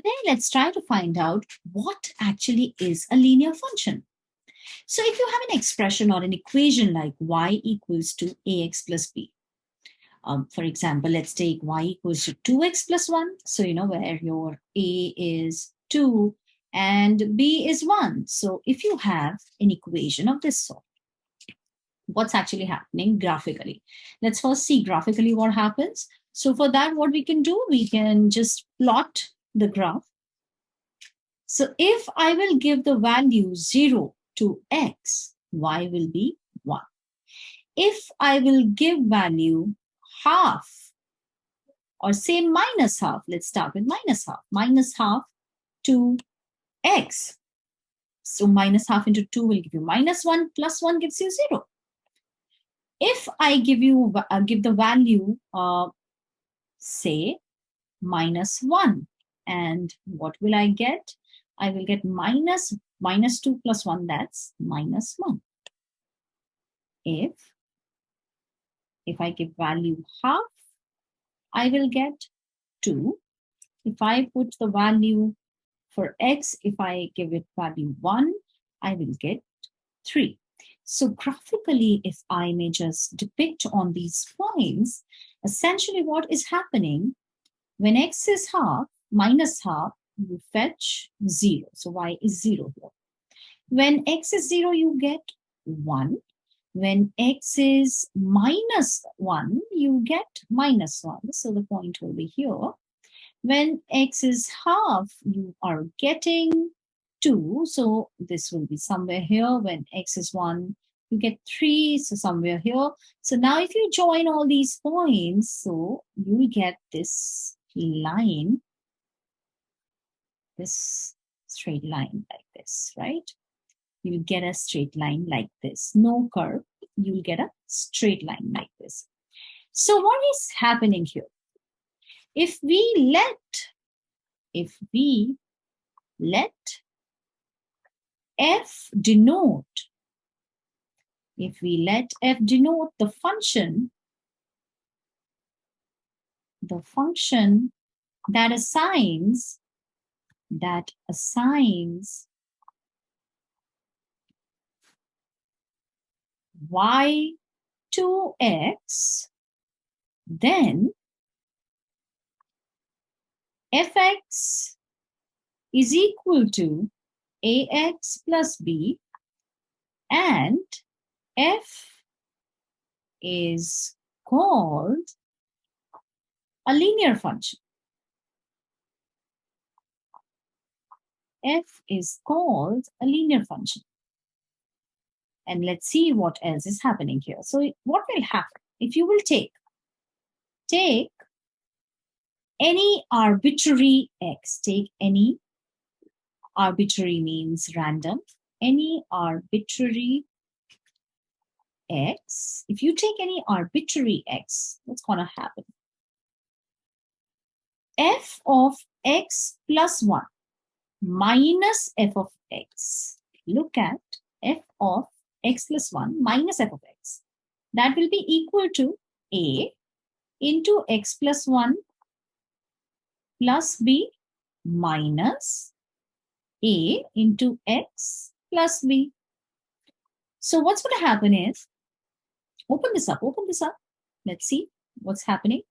Today, let's try to find out what actually is a linear function. So if you have an expression or an equation like y equals to ax plus b, for example, let's take y equals to 2x plus 1. So, where your a is 2 and b is 1. So if you have an equation of this sort, what's actually happening graphically? Let's first see graphically what happens. So for that, what we can do, we can just plot the graph. So if I will give the value 0 to x, y will be 1. If I will give value half or say minus half, let's start with minus half to x. So minus half into 2 will give you minus 1 plus 1 gives you 0. If I give the value, say minus 1, and what will I get? I will get minus 2 plus 1, that's minus 1. If I give value half, I will get 2. If I put the value for x, if I give it value 1, I will get 3. So graphically, if I may just depict on these points, essentially what is happening, when x is half, minus half, you fetch 0. So y is 0 here. When x is 0, you get 1. When x is minus 1, you get minus 1. So the point will be here. When x is half, you are getting 2. So this will be somewhere here. When x is 1, you get 3. So somewhere here. So now if you join all these points, so you will get this line, this straight line like this, right? You will get a straight line like this. No curve. You will get a straight line like this. So what is happening here? If we let f denote, the function that assigns y to x, then fx is equal to ax plus b, and f is called a linear function. F is called a linear function. And let's see what else is happening here. So what will happen? If you will take any arbitrary x, take any arbitrary means random, any arbitrary x, if you take any arbitrary x, what's going to happen? F of x plus 1 minus f of x. Look at f of x plus 1 minus f of x. That will be equal to a into x plus 1 plus b minus a into x plus b. So what's going to happen is, open this up. Let's see what's happening.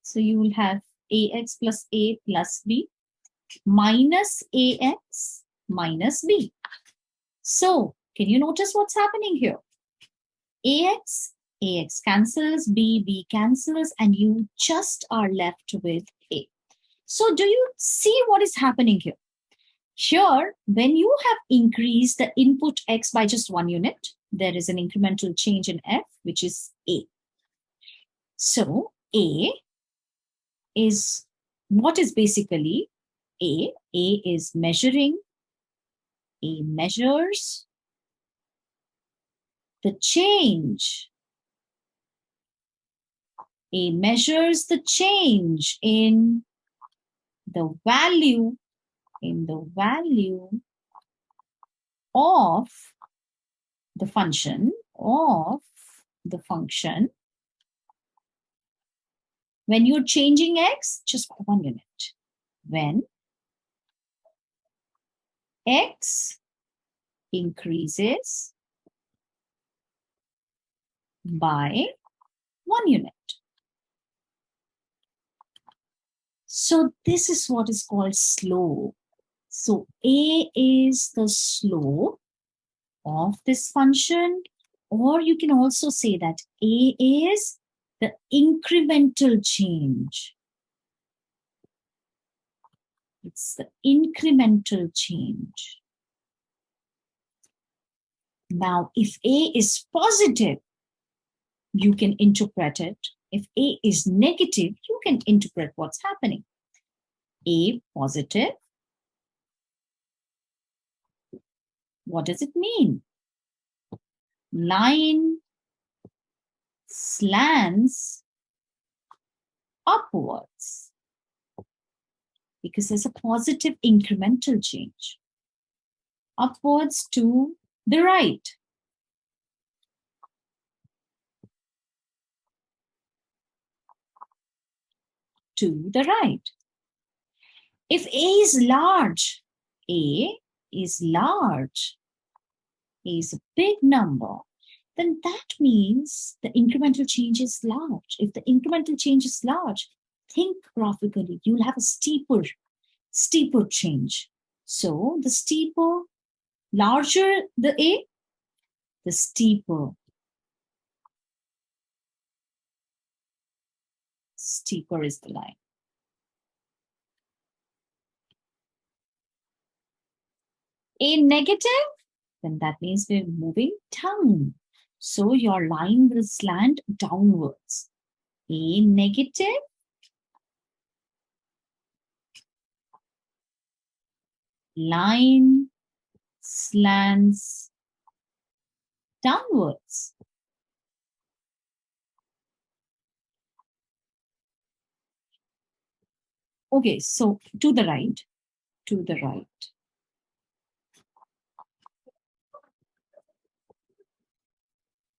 So you will have ax plus a plus b minus ax minus b. So can you notice what's happening here? ax cancels, b cancels, and you just are left with a. So do you see what is happening here? Here, when you have increased the input x by just 1 unit, there is an incremental change in f, which is a. So a is, what is basically a? A is measuring. A measures the change. A measures the change in the value, of the function, when you're changing x just by 1 unit. When x increases by 1 unit. So this is what is called slope. So a is the slope of this function, or you can also say that a is the incremental change. It's the incremental change. Now, if a is positive, you can interpret it. If a is negative, you can interpret what's happening. A positive, what does it mean? Line slants upwards because there's a positive incremental change. Upwards to the right. To the right. If A is large, A is large, A is a big number, then that means the incremental change is large. If the incremental change is large, think graphically, you'll have a steeper change. So the steeper, larger the A, the steeper is the line. A negative, then that means we're moving down. So your line will slant downwards. A negative, line slants downwards. Okay, so to the right, to the right.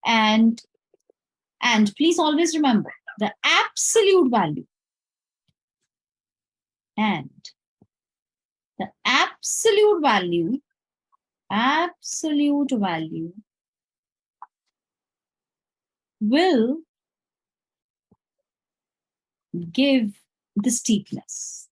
And please always remember the absolute value and the absolute value will give the steepness.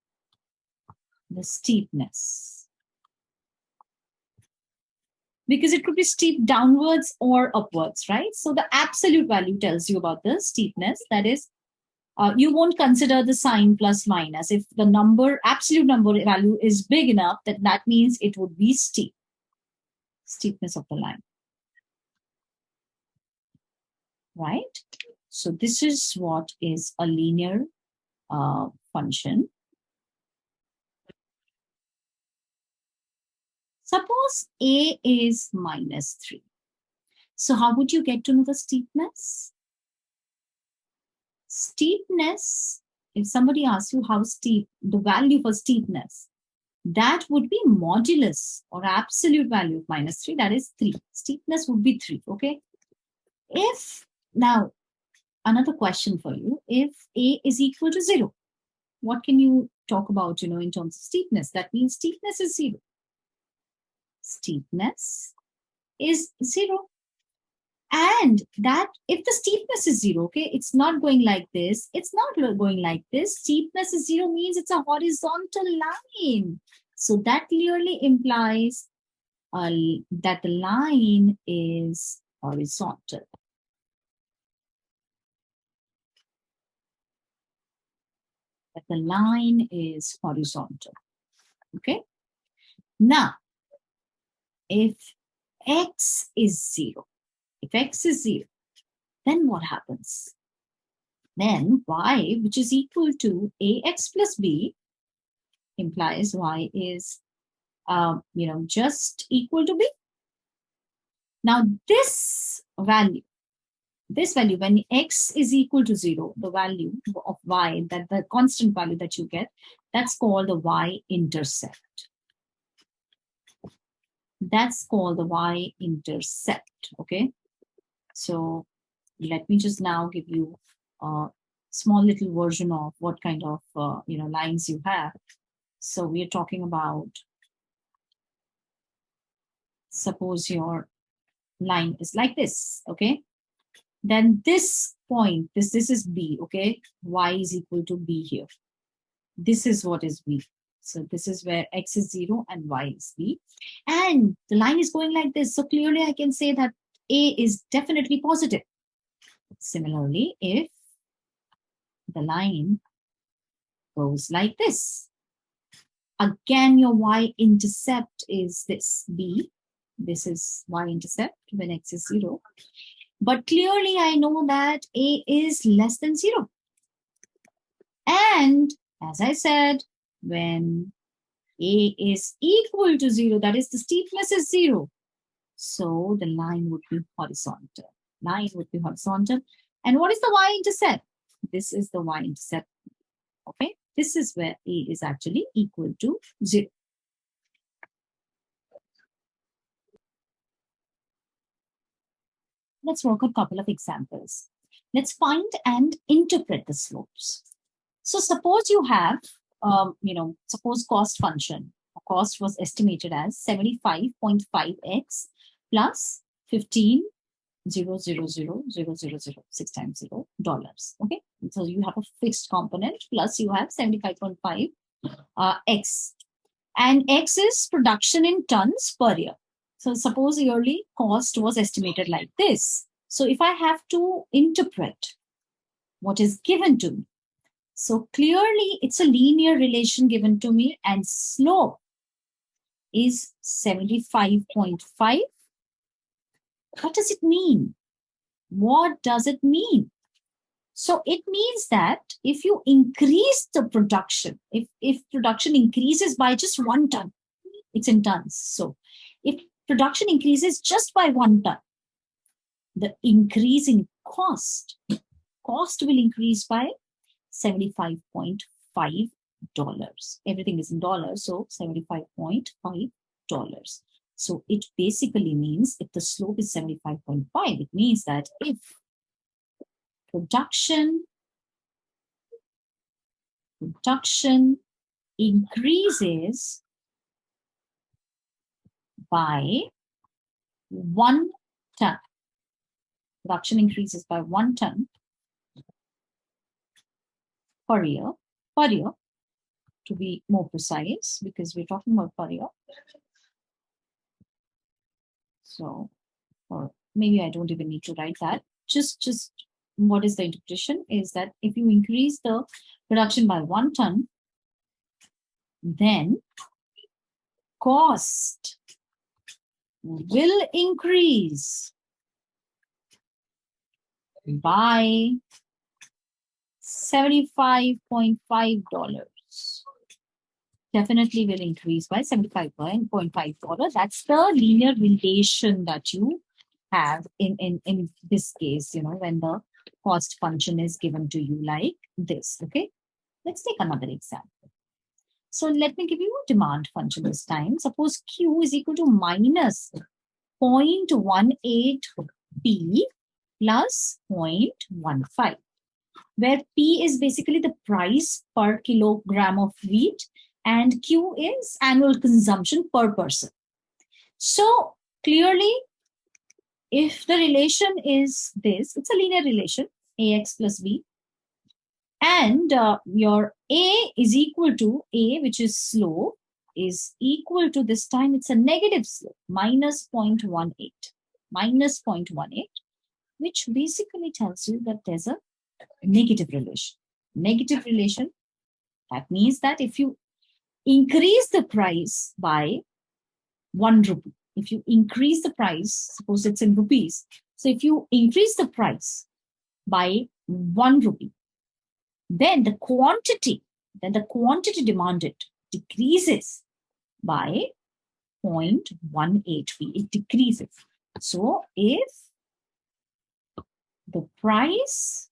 Because it could be steep downwards or upwards, right? So the absolute value tells you about the steepness. That is, you won't consider the sign plus minus. If the absolute number value is big enough, that means it would be steep. Steepness of the line. Right? So this is what is a linear function. Suppose A is -3. So how would you get to know the steepness? Steepness, if somebody asks you how steep, the value for steepness, that would be modulus or absolute value of -3, that is 3. Steepness would be 3, okay? Now, another question for you, if A is equal to 0, what can you talk about, in terms of steepness? That means steepness is 0. Steepness is 0. And that if the steepness is 0, okay, it's not going like this. It's not going like this. Steepness is 0 means it's a horizontal line. So that clearly implies that the line is horizontal. That the line is horizontal. Okay. Now, if x is 0, then what happens? Then y, which is equal to ax plus b, implies y is, just equal to b. Now this value, when x is equal to 0, the value of y, that the constant value that you get, that's called the y-intercept. That's called the y-intercept, okay? So let me just now give you a small little version of what kind of, lines you have. So we are talking about suppose your line is like this, okay? Then this point, this is B, okay? Y is equal to B here. This is what is B. So this is where X is 0 and Y is B. And the line is going like this. So clearly I can say that A is definitely positive. Similarly, if the line goes like this, again, your y-intercept is this, B. This is y-intercept when X is 0. But clearly, I know that A is less than 0. And as I said, when A is equal to 0, that is the steepness is 0. So the line would be horizontal. Line would be horizontal. And what is the y-intercept? This is the y-intercept. Okay, this is where A is actually equal to 0. Let's work a couple of examples. Let's find and interpret the slopes. So suppose you have, suppose cost function. Cost was estimated as 75.5x plus 15,000,000, 6 times 0 dollars. Okay, so you have a fixed component plus you have 75.5 x, and x is production in tons per year. So suppose yearly cost was estimated like this. So if I have to interpret what is given to me, so clearly it's a linear relation given to me and slope is 75.5. What does it mean? What does it mean? So it means that if you increase the production, if production increases by just 1 ton, it's in tons. So if production increases just by 1 ton, the increase in cost will increase by $75.5. Everything is in dollars, so $75.5. So it basically means if the slope is 75.5, it means that if production increases by 1 ton, production increases by 1 ton per year, to be more precise, because we're talking about per year. So, or maybe I don't even need to write that. Just what is the interpretation is that if you increase the production by 1 ton, then cost will increase by $75.5. Definitely will increase by $75.5. That's the linear relation that you have in this case, when the cost function is given to you like this. Okay, let's take another example. So let me give you a demand function this time. Suppose Q is equal to minus 0.18 P plus 0.15, where P is basically the price per kilogram of wheat and Q is annual consumption per person. So clearly, if the relation is this, it's a linear relation, AX plus B, and your A is equal to A, which is slope, is equal to, this time it's a negative slope, minus 0.18, which basically tells you that there's a negative relation. Negative relation, that means that if you increase the price by 1 rupee, if you increase the price, suppose it's in rupees, so if you increase the price by 1 rupee, then the quantity demanded decreases by 0.18p. It decreases. So if the price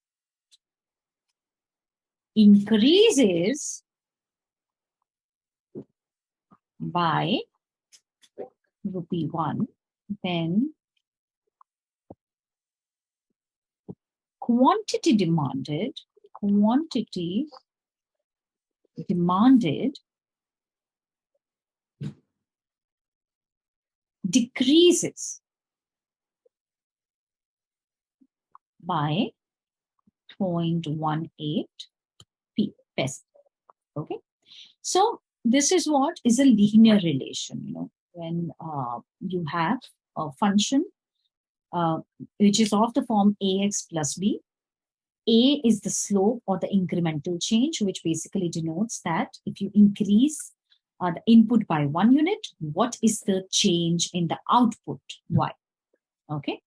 increases by rupee 1, then quantity demanded decreases by 0.18 percent. Okay. So this is what is a linear relation. When you have a function which is of the form ax plus b. A is the slope or the incremental change, which basically denotes that if you increase the input by 1 unit, what is the change in the output y? Okay.